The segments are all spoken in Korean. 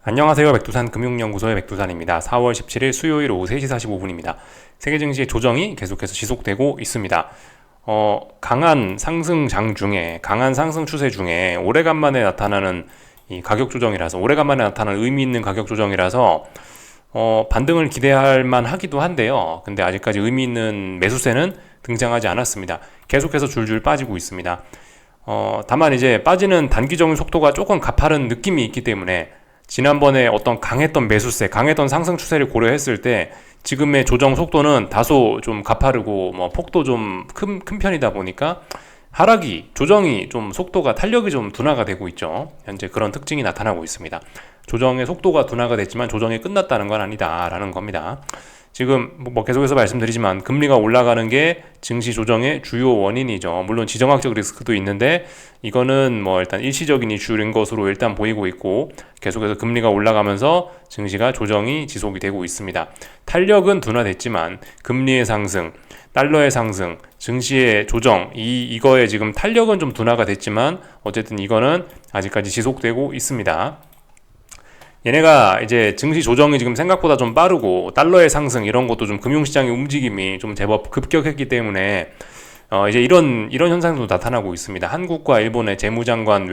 안녕하세요. 백두산 금융연구소의 백두산입니다. 4월 17일 수요일 오후 3시 45분입니다. 세계 증시의 조정이 계속해서 지속되고 있습니다. 강한 상승장 중에, 강한 상승 추세 중에 오래간만에 나타나는 이 가격 조정이라서, 오래간만에 나타나는 의미 있는 가격 조정이라서 반등을 기대할 만하기도 한데요. 근데 아직까지 의미 있는 매수세는 등장하지 않았습니다. 계속해서 줄줄 빠지고 있습니다. 다만 이제 빠지는 단기적인 속도가 조금 가파른 느낌이 있기 때문에 지난번에 어떤 강했던 매수세, 강했던 상승 추세를 고려했을 때 지금의 조정 속도는 다소 좀 가파르고 폭도 좀 큰 편이다 보니까 조정이 좀 속도가 탄력이 좀 둔화가 되고 있죠. 현재 그런 특징이 나타나고 있습니다. 조정의 속도가 둔화가 됐지만 조정이 끝났다는 건 아니다라는 겁니다. 지금 계속해서 말씀드리지만 금리가 올라가는 게 증시 조정의 주요 원인이죠. 물론 지정학적 리스크도 있는데 이거는 일단 일시적인 이슈인 것으로 일단 보이고 있고, 계속해서 금리가 올라가면서 증시가 조정이 지속이 되고 있습니다. 탄력은 둔화됐지만 금리의 상승, 달러의 상승, 증시의 조정, 이거에 지금 탄력은 좀 둔화가 됐지만 어쨌든 이거는 아직까지 지속되고 있습니다. 얘네가 이제 증시 조정이 지금 생각보다 좀 빠르고 달러의 상승 이런 것도 좀 금융시장의 움직임이 좀 제법 급격했기 때문에 이제 이런 현상도 나타나고 있습니다. 한국과 일본의 재무장관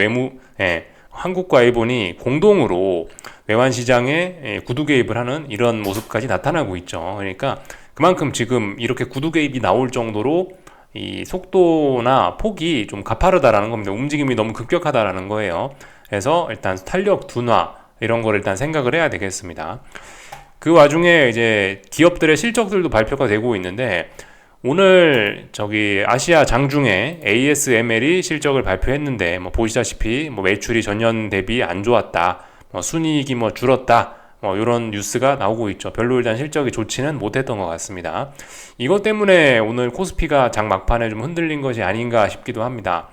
한국과 일본이 공동으로 외환시장에 구두 개입을 하는 이런 모습까지 나타나고 있죠. 그러니까 그만큼 지금 이렇게 구두 개입이 나올 정도로 이 속도나 폭이 좀 가파르다라는 겁니다. 움직임이 너무 급격하다라는 거예요. 그래서 일단 탄력 둔화 이런 거를 일단 생각을 해야 되겠습니다. 그 와중에 이제 기업들의 실적들도 발표가 되고 있는데, 오늘 아시아 장중에 ASML이 실적을 발표했는데 보시다시피 매출이 전년 대비 안 좋았다, 순이익이 줄었다, 이런 뉴스가 나오고 있죠. 별로 일단 실적이 좋지는 못했던 것 같습니다. 이것 때문에 오늘 코스피가 장 막판에 좀 흔들린 것이 아닌가 싶기도 합니다.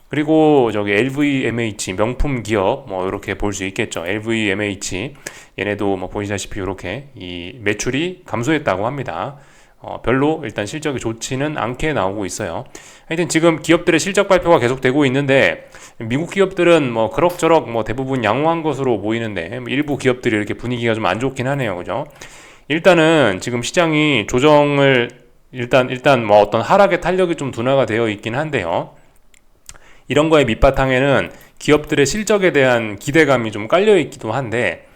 그리고 LVMH 명품 기업 이렇게 볼 수 있겠죠. LVMH 얘네도 보시다시피 이렇게 이 매출이 감소했다고 합니다. 별로 일단 실적이 좋지는 않게 나오고 있어요. 하여튼 지금 기업들의 실적 발표가 계속되고 있는데, 미국 기업들은 그럭저럭 대부분 양호한 것으로 보이는데 일부 기업들이 이렇게 분위기가 좀 안 좋긴 하네요. 그죠? 일단은 지금 시장이 조정을 일단 어떤 하락의 탄력이 좀 둔화가 되어 있긴 한데요. 이런 거의 밑바탕에는 기업들의 실적에 대한 기대감이 좀 깔려있기도 한데,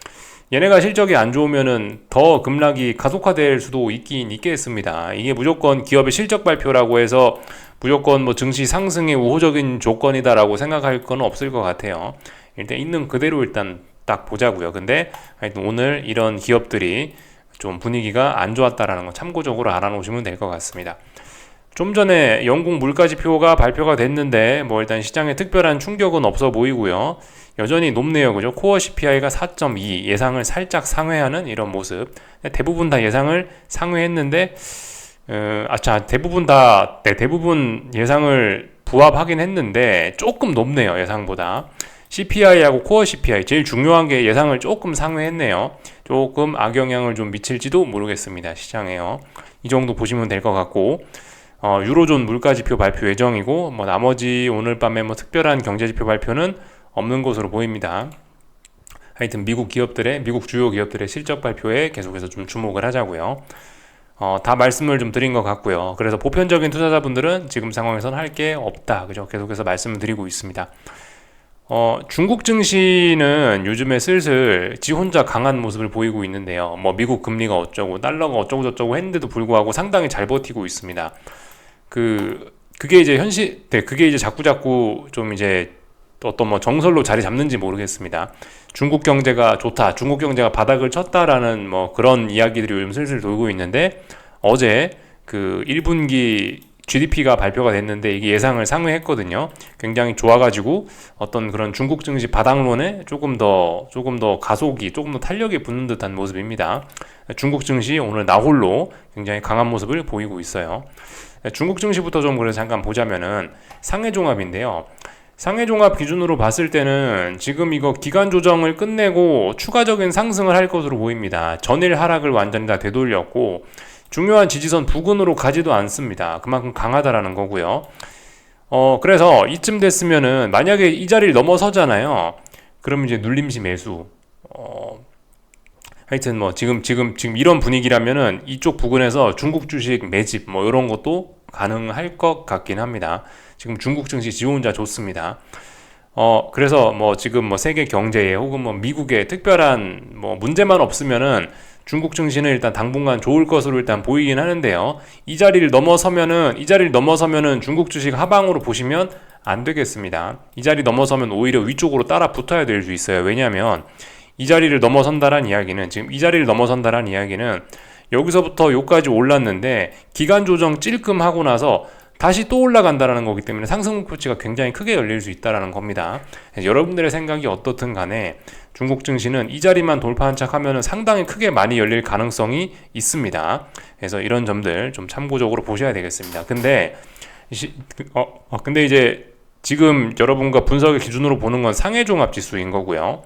얘네가 실적이 안 좋으면은 더 급락이 가속화될 수도 있긴 있겠습니다. 이게 무조건 기업의 실적 발표라고 해서 무조건 증시 상승의 우호적인 조건이다라고 생각할 건 없을 것 같아요. 일단 있는 그대로 일단 딱 보자고요. 근데 하여튼 오늘 이런 기업들이 좀 분위기가 안 좋았다라는 거 참고적으로 알아놓으시면 될 것 같습니다. 좀 전에 영국 물가지표가 발표가 됐는데 일단 시장에 특별한 충격은 없어 보이고요. 여전히 높네요. 그죠? 코어 CPI가 4.2, 예상을 살짝 상회하는 이런 모습. 대부분 다 예상을 상회했는데 대부분 예상을 부합하긴 했는데 조금 높네요. 예상보다. CPI하고 코어 CPI 제일 중요한 게 예상을 조금 상회했네요. 조금 악영향을 좀 미칠지도 모르겠습니다. 시장에요. 이 정도 보시면 될 것 같고, 유로존 물가지표 발표 예정이고 나머지 오늘 밤에 특별한 경제지표 발표는 없는 것으로 보입니다. 하여튼 미국 주요 기업들의 실적 발표에 계속해서 좀 주목을 하자고요. 다 말씀을 좀 드린 것 같고요. 그래서 보편적인 투자자분들은 지금 상황에서는 할 게 없다, 그죠? 계속해서 말씀을 드리고 있습니다. 중국 증시는 요즘에 슬슬 지 혼자 강한 모습을 보이고 있는데요. 미국 금리가 어쩌고 달러가 어쩌고 저쩌고 했는데도 불구하고 상당히 잘 버티고 있습니다. 그게 이제 자꾸자꾸 좀 이제 어떤 정설로 자리 잡는지 모르겠습니다. 중국 경제가 좋다, 중국 경제가 바닥을 쳤다라는 그런 이야기들이 요즘 슬슬 돌고 있는데, 어제 1분기 GDP가 발표가 됐는데 이게 예상을 상회했거든요. 굉장히 좋아가지고 어떤 그런 중국 증시 바닥론에 조금 더 가속이, 조금 더 탄력이 붙는 듯한 모습입니다. 중국 증시 오늘 나홀로 굉장히 강한 모습을 보이고 있어요. 중국 증시부터 좀 그래서 잠깐 보자면은 상해종합인데요. 상해종합 기준으로 봤을 때는 지금 이거 기간 조정을 끝내고 추가적인 상승을 할 것으로 보입니다. 전일 하락을 완전히 다 되돌렸고 중요한 지지선 부근으로 가지도 않습니다. 그만큼 강하다라는 거고요. 그래서 이쯤 됐으면은 만약에 이 자리를 넘어서잖아요. 그러면 이제 눌림시 매수. 하여튼 뭐 지금 이런 분위기라면은 이쪽 부근에서 중국 주식 매집 뭐 이런 것도 가능할 것 같긴 합니다. 지금 중국 증시 지 혼자 좋습니다. 그래서 뭐 지금 뭐 세계 경제에 혹은 뭐 미국에 특별한 뭐 문제만 없으면은 중국 증시는 일단 당분간 좋을 것으로 일단 보이긴 하는데요. 이 자리를 넘어서면은 중국 주식 하방으로 보시면 안 되겠습니다. 이 자리 넘어서면 오히려 위쪽으로 따라 붙어야 될 수 있어요. 왜냐하면 이 자리를 넘어선다란 이야기는 여기서부터 여기까지 올랐는데 기간 조정 찔끔하고 나서 다시 또 올라간다라는 거기 때문에 상승 목표치가 굉장히 크게 열릴 수 있다라는 겁니다. 여러분들의 생각이 어떻든 간에 중국 증시는 이 자리만 돌파한 척 하면은 상당히 크게 많이 열릴 가능성이 있습니다. 그래서 이런 점들 좀 참고적으로 보셔야 되겠습니다. 근데 이제 지금 여러분과 분석의 기준으로 보는 건 상해 종합 지수인 거고요.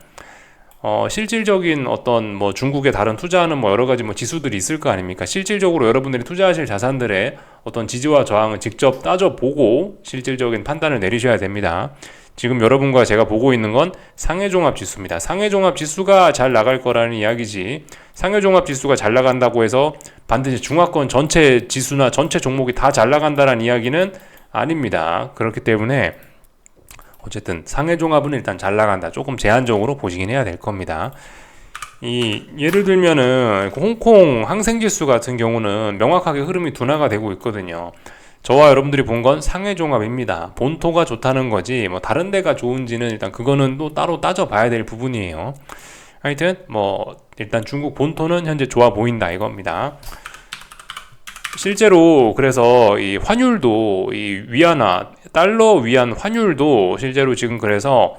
실질적인 어떤 뭐 중국에 다른 투자하는 뭐 여러 가지 뭐 지수들이 있을 거 아닙니까? 실질적으로 여러분들이 투자하실 자산들의 어떤 지지와 저항을 직접 따져보고 실질적인 판단을 내리셔야 됩니다. 지금 여러분과 제가 보고 있는 건 상해종합 지수입니다. 상해종합 지수가 잘 나갈 거라는 이야기지, 상해종합 지수가 잘 나간다고 해서 반드시 중화권 전체 지수나 전체 종목이 다 잘 나간다는 이야기는 아닙니다. 그렇기 때문에 어쨌든 상해종합은 일단 잘 나간다, 조금 제한적으로 보시긴 해야 될 겁니다. 예를 들면은 홍콩 항생지수 같은 경우는 명확하게 흐름이 둔화가 되고 있거든요. 저와 여러분들이 본 건 상해종합입니다. 본토가 좋다는 거지 뭐 다른 데가 좋은지는 일단 그거는 또 따로 따져봐야 될 부분이에요. 하여튼 뭐 일단 중국 본토는 현재 좋아 보인다 이겁니다. 실제로 그래서 이 환율도 이 위안화, 달러 위안 환율도 실제로 지금 그래서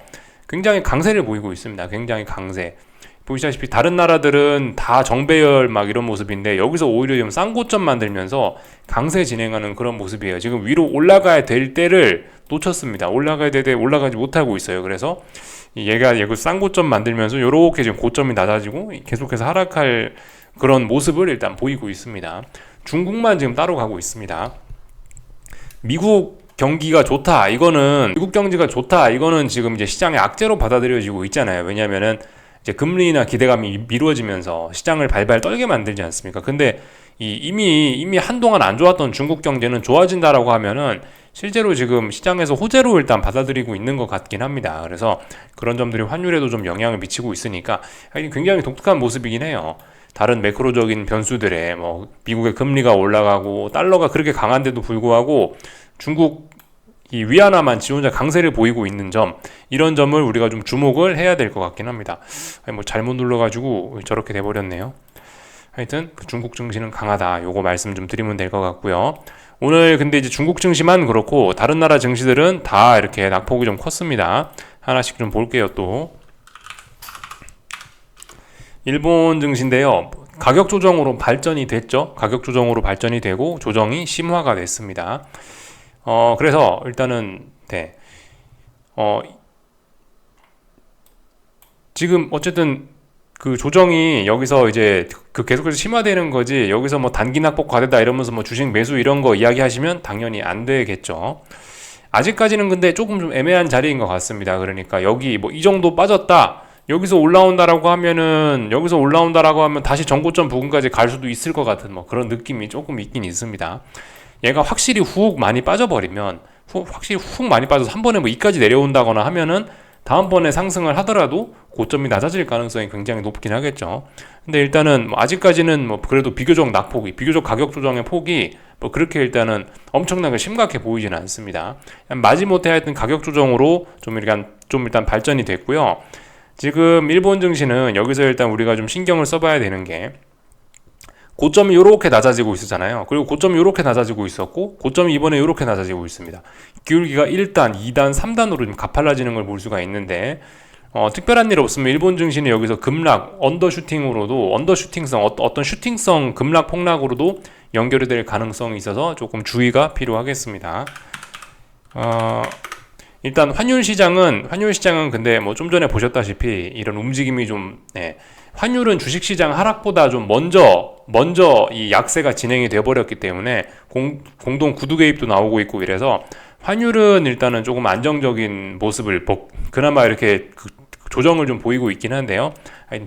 굉장히 강세를 보이고 있습니다. 굉장히 강세. 보시다시피 다른 나라들은 다 정배열 막 이런 모습인데 여기서 오히려 좀 쌍고점 만들면서 강세 진행하는 그런 모습이에요. 지금 위로 올라가야 될 때를 놓쳤습니다. 올라가야 될 때 올라가지 못하고 있어요. 그래서 얘가 쌍고점 만들면서 이렇게 지금 고점이 낮아지고 계속해서 하락할 그런 모습을 일단 보이고 있습니다. 중국만 지금 따로 가고 있습니다. 미국 경기가 좋다, 미국 경제가 좋다, 이거는 지금 이제 시장의 악재로 받아들여지고 있잖아요. 왜냐면은 이제 금리나 기대감이 미뤄지면서 시장을 발발 떨게 만들지 않습니까? 근데 이미 한동안 안 좋았던 중국 경제는 좋아진다라고 하면은 실제로 지금 시장에서 호재로 일단 받아들이고 있는 것 같긴 합니다. 그래서 그런 점들이 환율에도 좀 영향을 미치고 있으니까 굉장히 독특한 모습이긴 해요. 다른 매크로적인 변수들에 뭐 미국의 금리가 올라가고 달러가 그렇게 강한데도 불구하고 중국 이 위안화만 지 혼자 강세를 보이고 있는 점, 이런 점을 우리가 좀 주목을 해야 될 것 같긴 합니다. 뭐 잘못 눌러가지고 저렇게 돼버렸네요. 하여튼 중국 증시는 강하다, 요거 말씀 좀 드리면 될 것 같고요. 오늘 근데 이제 중국 증시만 그렇고 다른 나라 증시들은 다 이렇게 낙폭이 좀 컸습니다. 하나씩 좀 볼게요. 또 일본 증시인데요. 가격 조정으로 발전이 됐죠. 가격 조정으로 발전이 되고 조정이 심화가 됐습니다. 그래서 일단은 지금 어쨌든 그 조정이 여기서 이제 그 계속해서 심화되는 거지, 여기서 뭐 단기 낙폭 과대다 이러면서 뭐 주식 매수 이런 거 이야기하시면 당연히 안 되겠죠. 아직까지는 근데 조금 좀 애매한 자리인 것 같습니다. 그러니까 여기 뭐 이 정도 빠졌다, 여기서 올라온다라고 하면 다시 전고점 부근까지 갈 수도 있을 것 같은 뭐 그런 느낌이 조금 있긴 있습니다. 얘가 확실히 훅 많이 빠져버리면, 확실히 훅 많이 빠져서 한 번에 뭐 2까지 내려온다거나 하면은 다음번에 상승을 하더라도 고점이 낮아질 가능성이 굉장히 높긴 하겠죠. 근데 일단은 뭐 아직까지는 뭐 그래도 비교적 가격 조정의 폭이 뭐 그렇게 일단은 엄청나게 심각해 보이지는 않습니다. 마지못해 하여튼 가격 조정으로 좀 일단 발전이 됐고요. 지금 일본 증시는 여기서 일단 우리가 좀 신경을 써봐야 되는 게, 고점이 이렇게 낮아지고 있었잖아요. 그리고 고점이 이렇게 낮아지고 있었고 고점이 이번에 이렇게 낮아지고 있습니다. 기울기가 1단, 2단, 3단으로 좀 가팔라지는 걸 볼 수가 있는데 특별한 일 없으면 일본 증시는 여기서 급락, 어떤 슈팅성 급락 폭락으로도 연결이 될 가능성이 있어서 조금 주의가 필요하겠습니다. 일단 환율 시장은 근데 뭐 좀 전에 보셨다시피 이런 움직임이 좀, 환율은 주식시장 하락보다 좀 먼저 이 약세가 진행이 돼버렸기 때문에 공동 구두 개입도 나오고 있고 이래서 환율은 일단은 조금 안정적인 모습을 그나마 이렇게 조정을 좀 보이고 있긴 한데요.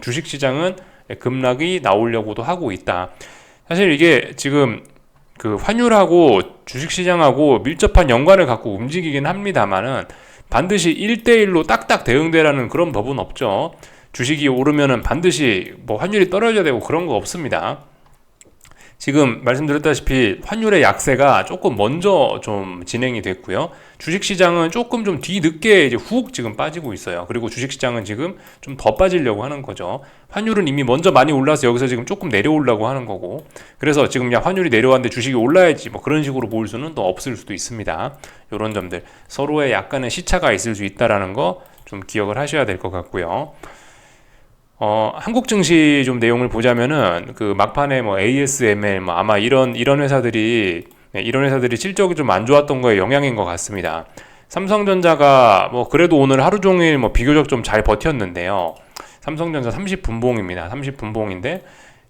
주식시장은 급락이 나오려고도 하고 있다. 사실 이게 지금 그 환율하고 주식시장하고 밀접한 연관을 갖고 움직이긴 합니다만은 반드시 1대1로 딱딱 대응되라는 그런 법은 없죠. 주식이 오르면은 반드시 뭐 환율이 떨어져야 되고 그런 거 없습니다. 지금 말씀드렸다시피 환율의 약세가 조금 먼저 좀 진행이 됐고요. 주식시장은 조금 좀 뒤늦게 이제 훅 지금 빠지고 있어요. 그리고 주식시장은 지금 좀 더 빠지려고 하는 거죠. 환율은 이미 먼저 많이 올라서 여기서 지금 조금 내려오려고 하는 거고. 그래서 지금 야 환율이 내려왔는데 주식이 올라야지 뭐 그런 식으로 보일 수는 또 없을 수도 있습니다. 이런 점들 서로의 약간의 시차가 있을 수 있다라는 거 좀 기억을 하셔야 될 것 같고요. 한국 증시 좀 내용을 보자면은 그 막판에 뭐 ASML 뭐 아마 이런 회사들이 이런 회사들이 실적이 좀 안 좋았던 거에 영향인 것 같습니다. 삼성전자가 뭐 그래도 오늘 하루 종일 뭐 비교적 좀 잘 버텼는데요. 삼성전자 30분봉입니다. 30분봉인데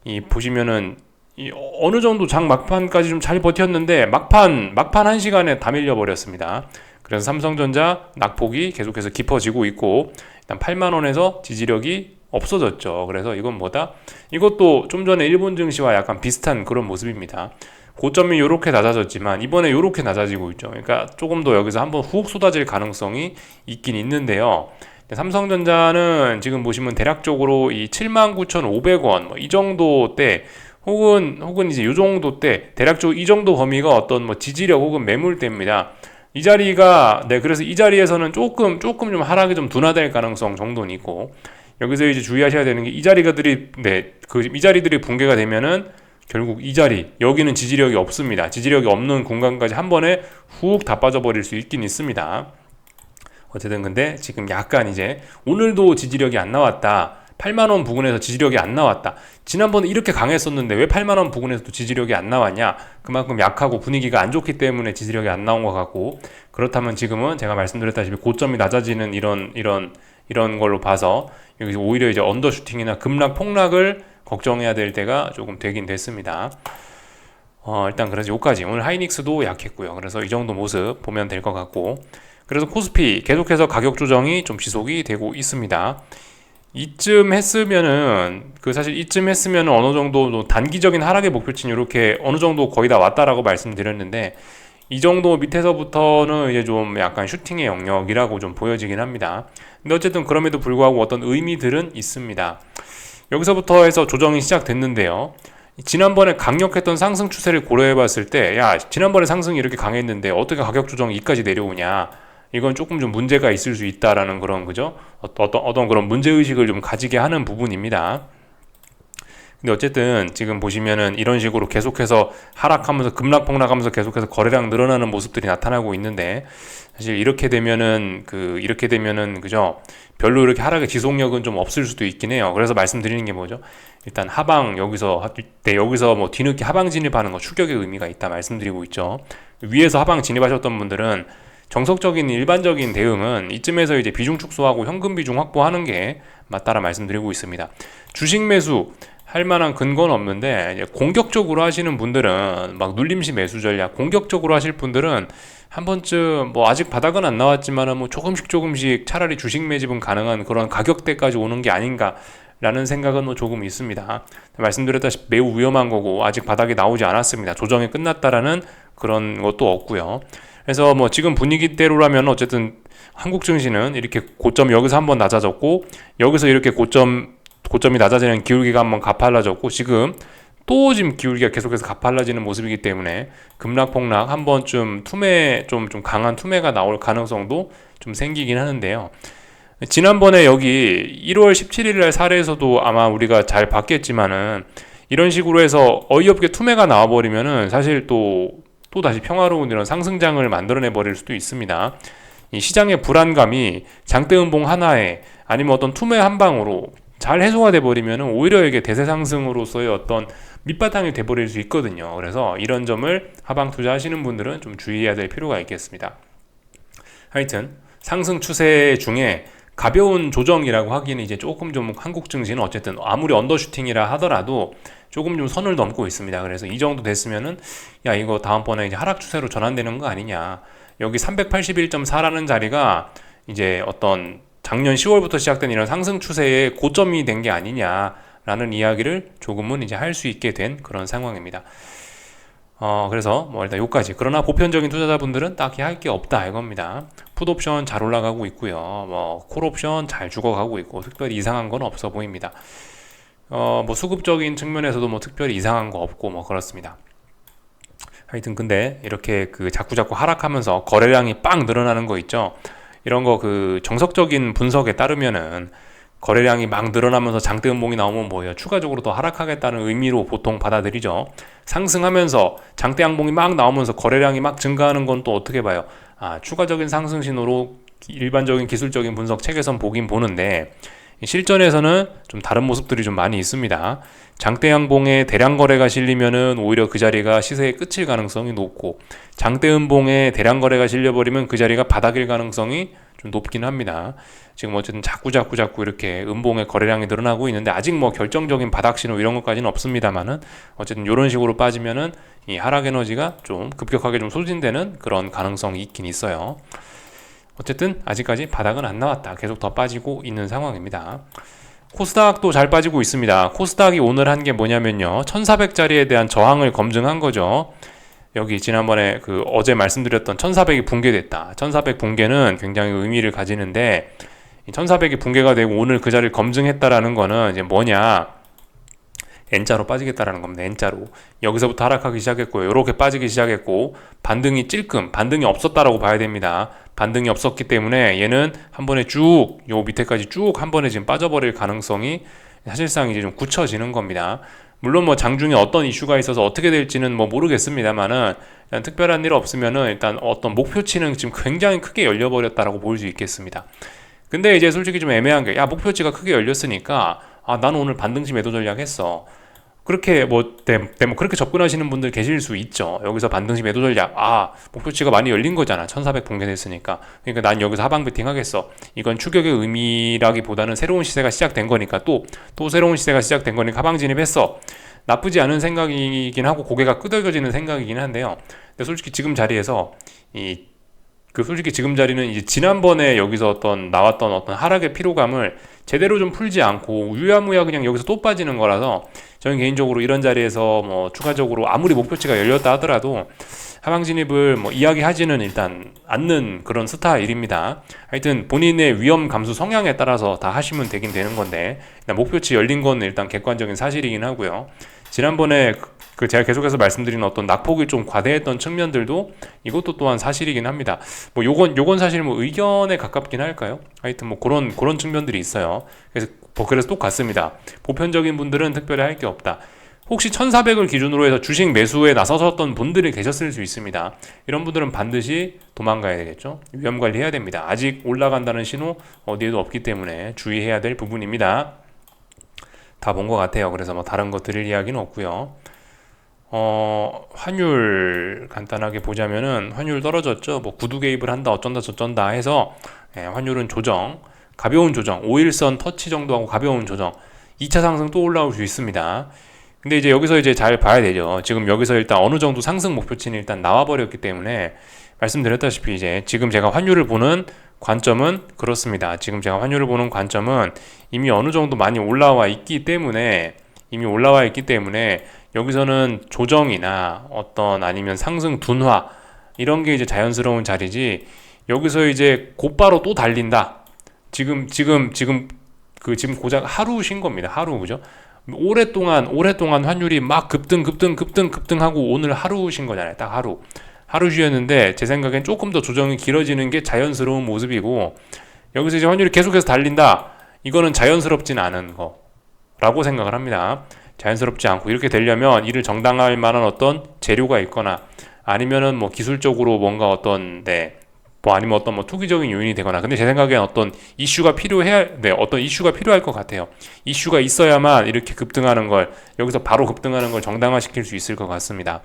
이 보시면은 이 어느 정도 장 막판까지 좀 잘 버텼는데 막판 1시간에 다 밀려 버렸습니다. 그래서 삼성전자 낙폭이 계속해서 깊어지고 있고 일단 8만 원에서 지지력이 없어졌죠. 그래서 이건 뭐다? 이것도 좀 전에 일본 증시와 약간 비슷한 그런 모습입니다. 고점이 이렇게 낮아졌지만 이번에 이렇게 낮아지고 있죠. 그러니까 조금 더 여기서 한번 훅 쏟아질 가능성이 있긴 있는데요. 삼성전자는 지금 보시면 대략적으로 이 79,500원 뭐 이 정도 때 혹은 이제 이 정도 때 대략적으로 이 정도 범위가 어떤 뭐 지지력 혹은 매물대입니다. 이 자리가 그래서 이 자리에서는 조금 좀 하락이 좀 둔화될 가능성 정도는 있고 여기서 이제 주의하셔야 되는 게 이 자리들이 붕괴가 되면은 결국 이 자리 여기는 지지력이 없습니다. 지지력이 없는 공간까지 한 번에 훅 다 빠져버릴 수 있긴 있습니다. 어쨌든 근데 지금 약간 이제 오늘도 지지력이 안 나왔다. 8만원 부근에서 지지력이 안 나왔다. 지난번에 이렇게 강했었는데 왜 8만원 부근에서도 지지력이 안 나왔냐? 그만큼 약하고 분위기가 안 좋기 때문에 지지력이 안 나온 것 같고 그렇다면 지금은 제가 말씀드렸다시피 고점이 낮아지는 이런 걸로 봐서 여기서 오히려 이제 언더슈팅이나 급락 폭락을 걱정해야 될 때가 조금 되긴 됐습니다. 일단 그래서 여기까지 오늘 하이닉스도 약했고요. 그래서 이 정도 모습 보면 될 것 같고 그래서 코스피 계속해서 가격 조정이 좀 지속이 되고 있습니다. 이쯤 했으면은 사실 이쯤 했으면은 어느 정도 단기적인 하락의 목표치는 이렇게 어느 정도 거의 다 왔다라고 말씀드렸는데 이 정도 밑에서부터는 이제 좀 약간 슈팅의 영역이라고 좀 보여지긴 합니다. 근데 어쨌든 그럼에도 불구하고 어떤 의미들은 있습니다. 여기서부터 해서 조정이 시작됐는데요. 지난번에 강력했던 상승 추세를 고려해 봤을 때 지난번에 상승이 이렇게 강했는데 어떻게 가격 조정이 이까지 내려오냐 이건 조금 좀 문제가 있을 수 있다라는 그런 어떤 그런 문제의식을 좀 가지게 하는 부분입니다. 근데 어쨌든 지금 보시면은 이런 식으로 계속해서 하락하면서 급락폭락하면서 계속해서 거래량 늘어나는 모습들이 나타나고 있는데 사실 이렇게 되면은 그죠? 별로 이렇게 하락의 지속력은 좀 없을 수도 있긴 해요. 그래서 말씀드리는 게 뭐죠? 일단 하방 여기서 뭐 뒤늦게 하방 진입하는 거 추격의 의미가 있다 말씀드리고 있죠. 위에서 하방 진입하셨던 분들은 정석적인 일반적인 대응은 이쯤에서 이제 비중 축소하고 현금 비중 확보하는 게 맞다라 말씀드리고 있습니다. 주식 매수 할 만한 근거는 없는데 이제 공격적으로 하시는 분들은 막 눌림시 매수 전략 공격적으로 하실 분들은 한 번쯤 뭐 아직 바닥은 안 나왔지만은 뭐 조금씩 차라리 주식 매집은 가능한 그런 가격대까지 오는 게 아닌가라는 생각은 뭐 조금 있습니다. 말씀드렸다시피 매우 위험한 거고 아직 바닥이 나오지 않았습니다. 조정이 끝났다라는 그런 것도 없고요. 그래서 뭐 지금 분위기대로라면 어쨌든 한국 증시는 이렇게 고점 여기서 한번 낮아졌고 여기서 이렇게 고점이 낮아지는 기울기가 한번 가팔라졌고 지금 기울기가 계속해서 가팔라지는 모습이기 때문에 급락폭락 한 번쯤 좀 강한 투매가 나올 가능성도 좀 생기긴 하는데요. 지난번에 여기 1월 17일 날 사례에서도 아마 우리가 잘 봤겠지만은 이런 식으로 해서 어이없게 투매가 나와버리면은 사실 또 다시 평화로운 이런 상승장을 만들어내 버릴 수도 있습니다. 이 시장의 불안감이 장대 음봉 하나에 아니면 어떤 투매 한 방으로 잘 해소가 돼버리면 오히려 이게 대세 상승으로서의 어떤 밑바탕이 돼버릴 수 있거든요. 그래서 이런 점을 하방 투자하시는 분들은 좀 주의해야 될 필요가 있겠습니다. 하여튼 상승 추세 중에 가벼운 조정이라고 하기는 이제 조금 좀 한국 증시는 어쨌든 아무리 언더슈팅이라 하더라도 조금 좀 선을 넘고 있습니다. 그래서 이 정도 됐으면은 이거 다음번에 이제 하락 추세로 전환되는 거 아니냐. 여기 381.4라는 자리가 이제 어떤 작년 10월부터 시작된 이런 상승 추세의 고점이 된 게 아니냐. 라는 이야기를 조금은 이제 할 수 있게 된 그런 상황입니다. 그래서 뭐 일단 요까지. 그러나 보편적인 투자자분들은 딱히 할 게 없다 이겁니다. 풋옵션 잘 올라가고 있고요. 뭐 콜옵션 잘 죽어가고 있고 특별히 이상한 건 없어 보입니다. 뭐 수급적인 측면에서도 뭐 특별히 이상한 거 없고 뭐 그렇습니다. 하여튼 근데 이렇게 그 자꾸자꾸 하락하면서 거래량이 빵 늘어나는 거 있죠. 이런 거 그 정석적인 분석에 따르면은 거래량이 막 늘어나면서 장대 음봉이 나오면 뭐예요? 추가적으로 더 하락하겠다는 의미로 보통 받아들이죠. 상승하면서 장대 양봉이 막 나오면서 거래량이 막 증가하는 건 또 어떻게 봐요? 추가적인 상승 신호로 일반적인 기술적인 분석 책에선 보긴 보는데 실전에서는 좀 다른 모습들이 좀 많이 있습니다. 장대 양봉에 대량 거래가 실리면은 오히려 그 자리가 시세의 끝일 가능성이 높고 장대 음봉에 대량 거래가 실려버리면 그 자리가 바닥일 가능성이 좀 높긴 합니다. 지금 어쨌든 자꾸 이렇게 음봉의 거래량이 늘어나고 있는데 아직 뭐 결정적인 바닥 신호 이런 것까지는 없습니다만은 어쨌든 이런 식으로 빠지면은 이 하락 에너지가 좀 급격하게 좀 소진되는 그런 가능성이 있긴 있어요. 어쨌든 아직까지 바닥은 안 나왔다. 계속 더 빠지고 있는 상황입니다. 코스닥도 잘 빠지고 있습니다. 코스닥이 오늘 한 게 뭐냐면요. 1400짜리에 대한 저항을 검증한 거죠. 여기 지난번에 그 어제 말씀드렸던 1400이 붕괴됐다. 1400 붕괴는 굉장히 의미를 가지는데 1400이 붕괴가 되고 오늘 그 자리를 검증했다라는 거는 이제 뭐냐? N자로 빠지겠다라는 겁니다. N자로. 여기서부터 하락하기 시작했고요. 이렇게 빠지기 시작했고 반등이 찔끔, 반등이 없었다라고 봐야 됩니다. 반등이 없었기 때문에 얘는 한 번에 쭉, 요 밑에까지 쭉 한 번에 지금 빠져버릴 가능성이 사실상 이제 좀 굳혀지는 겁니다. 물론 뭐 장중에 어떤 이슈가 있어서 어떻게 될지는 뭐 모르겠습니다만은 일단 특별한 일 없으면은 일단 어떤 목표치는 지금 굉장히 크게 열려버렸다라고 볼 수 있겠습니다. 근데 이제 솔직히 좀 애매한 게, 목표치가 크게 열렸으니까, 나는 오늘 반등시 매도 전략 했어. 그렇게 뭐 그렇게 접근하시는 분들 계실 수 있죠. 여기서 반등시 매도 전략, 목표치가 많이 열린 거잖아. 1400 붕괴됐으니까. 그러니까 난 여기서 하방 베팅 하겠어. 이건 추격의 의미라기보다는 새로운 시세가 시작된 거니까 또 새로운 시세가 시작된 거니까 하방 진입했어. 나쁘지 않은 생각이긴 하고 고개가 끄덕여지는 생각이긴 한데요. 근데 솔직히 지금 자리에서 솔직히 지금 자리는 이제 지난번에 여기서 나왔던 어떤 하락의 피로감을 제대로 좀 풀지 않고 유야무야 그냥 여기서 또 빠지는 거라서 저는 개인적으로 이런 자리에서 뭐 추가적으로 아무리 목표치가 열렸다 하더라도 하방 진입을 뭐 이야기하지는 일단 않는 그런 스타일입니다. 하여튼 본인의 위험 감수 성향에 따라서 다 하시면 되긴 되는 건데 목표치 열린 건 일단 객관적인 사실이긴 하고요. 지난번에 제가 계속해서 말씀드린 어떤 낙폭이 좀 과대했던 측면들도 이것도 또한 사실이긴 합니다. 뭐 요건 사실 뭐 의견에 가깝긴 할까요? 하여튼 뭐 그런 측면들이 있어요. 그래서 똑같습니다. 보편적인 분들은 특별히 할 게 없다. 혹시 1400을 기준으로 해서 주식 매수에 나서셨던 분들이 계셨을 수 있습니다. 이런 분들은 반드시 도망가야 되겠죠. 위험 관리해야 됩니다. 아직 올라간다는 신호 어디에도 없기 때문에 주의해야 될 부분입니다. 다 본 것 같아요. 그래서 뭐 다른 거 드릴 이야기는 없고요. 환율 간단하게 보자면은 환율 떨어졌죠. 뭐 구두 개입을 한다 어쩐다 저쩐다 해서 환율은 가벼운 조정, 5일선 터치 정도하고 가벼운 조정, 2차 상승 또 올라올 수 있습니다. 근데 이제 여기서 이제 잘 봐야 되죠. 지금 여기서 일단 어느 정도 상승 목표치는 일단 나와버렸기 때문에 말씀드렸다시피 이제 지금 제가 환율을 보는 관점은 그렇습니다. 지금 제가 환율을 보는 관점은 이미 어느 정도 많이 올라와 있기 때문에 여기서는 조정이나 아니면 상승 둔화 이런 게 이제 자연스러운 자리지 여기서 이제 곧바로 또 달린다. 지금 고작 하루 쉰 겁니다. 하루 그죠? 오랫동안 환율이 막 급등하고 오늘 하루 쉰 거잖아요. 딱 하루 쉬었는데 제 생각엔 조금 더 조정이 길어지는 게 자연스러운 모습이고 여기서 이제 환율이 계속해서 달린다. 이거는 자연스럽진 않은 거라고 생각을 합니다. 자연스럽지 않고 이렇게 되려면 이를 정당화할 만한 어떤 재료가 있거나 아니면은 뭐 기술적으로 뭔가 아니면 어떤 투기적인 요인이 되거나 근데 제 생각엔 어떤 이슈가 필요할 것 같아요. 이슈가 있어야만 이렇게 여기서 바로 급등하는 걸 정당화시킬 수 있을 것 같습니다.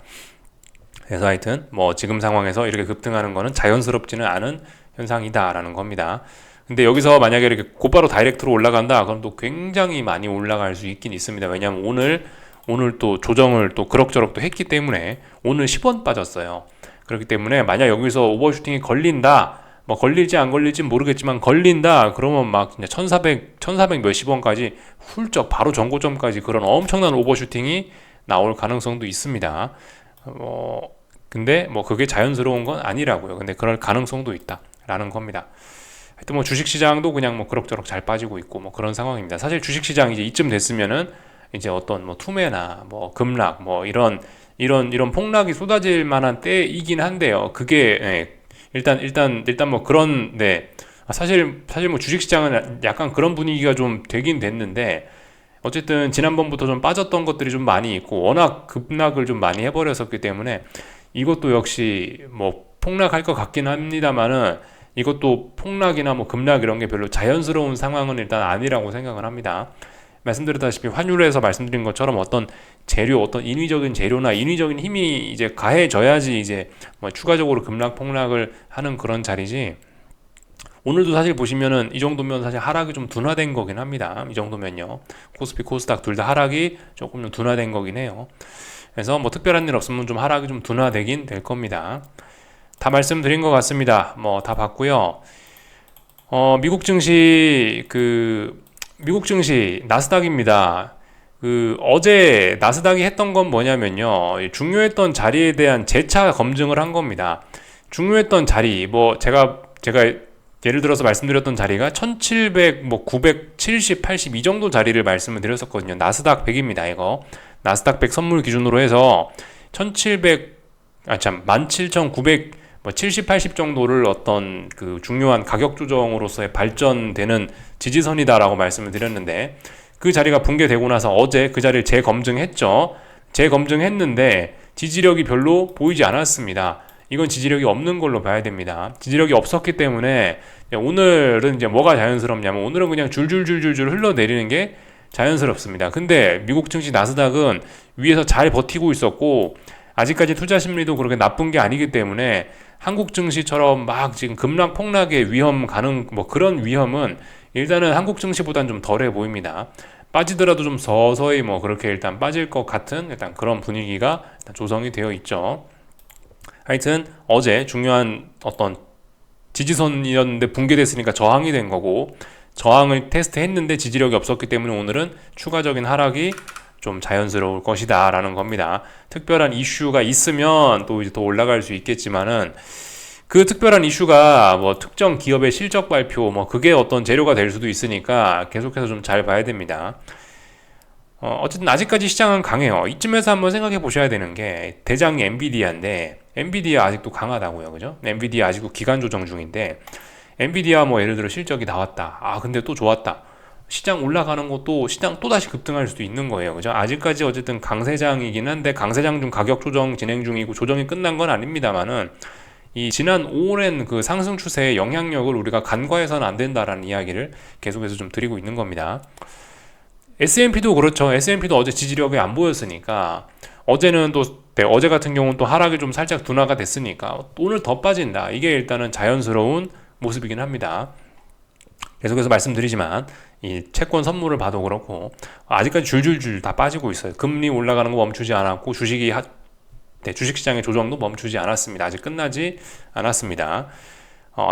그래서 하여튼 뭐 지금 상황에서 이렇게 급등하는 거는 자연스럽지는 않은 현상이다라는 겁니다. 근데 여기서 만약에 이렇게 곧바로 다이렉트로 올라간다 그럼 또 굉장히 많이 올라갈 수 있긴 있습니다. 왜냐하면 오늘 또 조정을 또 그럭저럭 또 했기 때문에 오늘 10원 빠졌어요. 그렇기 때문에 만약 여기서 오버슈팅이 걸린다 뭐 걸릴지 안 걸릴지 모르겠지만 걸린다 그러면 막 진짜 1400 몇십 원까지 훌쩍 바로 전고점까지 그런 엄청난 오버슈팅이 나올 가능성도 있습니다. 근데 뭐 그게 자연스러운 건 아니라고요. 근데 그럴 가능성도 있다라는 겁니다. 하여튼 뭐 주식시장도 그냥 뭐 그럭저럭 잘 빠지고 있고 뭐 그런 상황입니다. 사실 주식시장 이제 이쯤 됐으면은 이제 어떤 뭐 투매나 뭐 급락 뭐 이런 폭락이 쏟아질 만한 때이긴 한데요. 그게 일단 뭐 그런 사실 뭐 주식시장은 약간 그런 분위기가 좀 되긴 됐는데 어쨌든 지난번부터 좀 빠졌던 것들이 좀 많이 있고 워낙 급락을 좀 많이 해버렸었기 때문에 이것도 역시 뭐 폭락할 것 같긴 합니다만은 이것도 폭락이나 뭐 급락 이런 게 별로 자연스러운 상황은 일단 아니라고 생각을 합니다. 말씀드렸다시피 환율에서 말씀드린 것처럼 어떤 재료, 어떤 인위적인 재료나 인위적인 힘이 이제 가해져야지 이제 뭐 추가적으로 급락 폭락을 하는 그런 자리지. 오늘도 사실 보시면은 이 정도면 사실 하락이 좀 둔화된 거긴 합니다. 이 정도면요. 코스피, 코스닥 둘 다 하락이 조금 좀 둔화된 거긴 해요. 그래서 뭐 특별한 일 없으면 좀 하락이 좀 둔화되긴 될 겁니다. 다 말씀드린 것 같습니다. 뭐 다 봤고요. 미국 증시 나스닥입니다. 어제 나스닥이 했던 건 뭐냐면요. 중요했던 자리에 대한 재차 검증을 한 겁니다. 중요했던 자리, 뭐 제가 예를 들어서 말씀드렸던 자리가 1700, 뭐 970, 80 이 정도 자리를 말씀을 드렸었거든요. 나스닥 100입니다. 이거 나스닥 100 선물 기준으로 해서 17,900 뭐 70, 80 정도를 어떤 그 중요한 가격 조정으로서의 발전되는 지지선이다라고 말씀을 드렸는데 그 자리가 붕괴되고 나서 어제 그 자리를 재검증했죠. 재검증했는데 지지력이 별로 보이지 않았습니다. 이건 지지력이 없는 걸로 봐야 됩니다. 지지력이 없었기 때문에 오늘은 이제 뭐가 자연스럽냐면 오늘은 그냥 줄줄줄줄줄 흘러내리는 게 자연스럽습니다. 근데 미국 증시 나스닥은 위에서 잘 버티고 있었고 아직까지 투자 심리도 그렇게 나쁜 게 아니기 때문에 한국 증시처럼 막 지금 급락 폭락의 위험 가능 뭐 그런 위험은 일단은 한국 증시보다는 좀 덜해 보입니다. 빠지더라도 좀 서서히 뭐 그렇게 일단 빠질 것 같은 일단 그런 분위기가 일단 조성이 되어 있죠. 하여튼 어제 중요한 어떤 지지선이었는데 붕괴됐으니까 저항이 된 거고 저항을 테스트했는데 지지력이 없었기 때문에 오늘은 추가적인 하락이 좀 자연스러울 것이다 라는 겁니다. 특별한 이슈가 있으면 또 이제 더 올라갈 수 있겠지만은 그 특별한 이슈가 뭐 특정 기업의 실적 발표 뭐 그게 어떤 재료가 될 수도 있으니까 계속해서 좀 잘 봐야 됩니다. 어쨌든 아직까지 시장은 강해요. 이쯤에서 한번 생각해 보셔야 되는 게 대장이 엔비디아인데 엔비디아 아직도 강하다고요. 그죠? 엔비디아 아직도 기간 조정 중인데 엔비디아 뭐 예를 들어 실적이 나왔다. 근데 또 좋았다. 시장 올라가는 것도 시장 또다시 급등할 수도 있는 거예요. 그죠? 아직까지 어쨌든 강세장이긴 한데 강세장 중 가격 조정 진행 중이고 조정이 끝난 건 아닙니다만은 이 지난 오랜 그 상승 추세의 영향력을 우리가 간과해서는 안 된다라는 이야기를 계속해서 좀 드리고 있는 겁니다. S&P도 그렇죠. S&P도 어제 지지력이 안 보였으니까 어제는 또 어제 같은 경우는 또 하락이 좀 살짝 둔화가 됐으니까 오늘 더 빠진다. 이게 일단은 자연스러운 모습이긴 합니다. 계속해서 말씀드리지만 이 채권 선물을 봐도 그렇고 아직까지 줄줄줄 다 빠지고 있어요. 금리 올라가는 거 멈추지 않았고 주식시장의 조정도 멈추지 않았습니다. 아직 끝나지 않았습니다.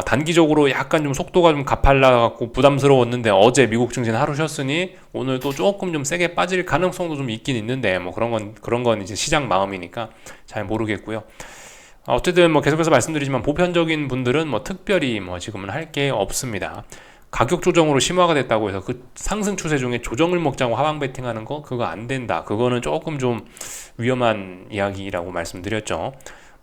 단기적으로 약간 좀 속도가 좀 가팔라갖고 부담스러웠는데 어제 미국 증시는 하루 쉬었으니 오늘 또 조금 좀 세게 빠질 가능성도 좀 있긴 있는데 뭐 그런 건 이제 시장 마음이니까 잘 모르겠고요. 어쨌든 뭐 계속해서 말씀드리지만 보편적인 분들은 뭐 특별히 뭐 지금은 할 게 없습니다. 가격 조정으로 심화가 됐다고 해서 그 상승 추세 중에 조정을 먹자고 하방 베팅하는 거 그거 안 된다. 그거는 조금 좀 위험한 이야기라고 말씀드렸죠.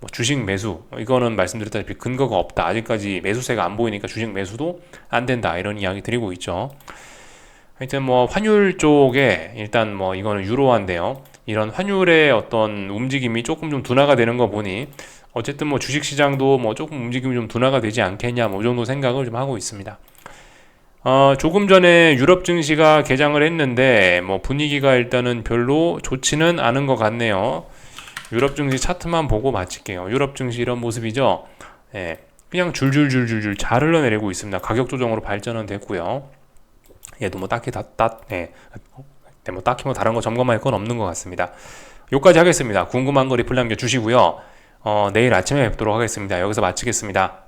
뭐 주식 매수 이거는 말씀드렸다시피 근거가 없다. 아직까지 매수세가 안 보이니까 주식 매수도 안 된다. 이런 이야기 드리고 있죠. 하여튼 뭐 환율 쪽에 일단 뭐 이거는 유로화인데요. 이런 환율의 어떤 움직임이 조금 좀 둔화가 되는 거 보니 어쨌든 뭐 주식 시장도 뭐 조금 움직임이 좀 둔화가 되지 않겠냐 뭐 이 정도 생각을 좀 하고 있습니다. 조금 전에 유럽 증시가 개장을 했는데 뭐 분위기가 일단은 별로 좋지는 않은 것 같네요. 유럽 증시 차트만 보고 마칠게요. 유럽 증시 이런 모습이죠. 그냥 줄줄줄줄줄 잘 흘러내리고 있습니다. 가격 조정으로 발전은 됐고요. 얘도 뭐 딱히 뭐 딱히 뭐 다른 거 점검할 건 없는 것 같습니다. 여기까지 하겠습니다. 궁금한 거 리플 남겨주시고요. 내일 아침에 뵙도록 하겠습니다. 여기서 마치겠습니다.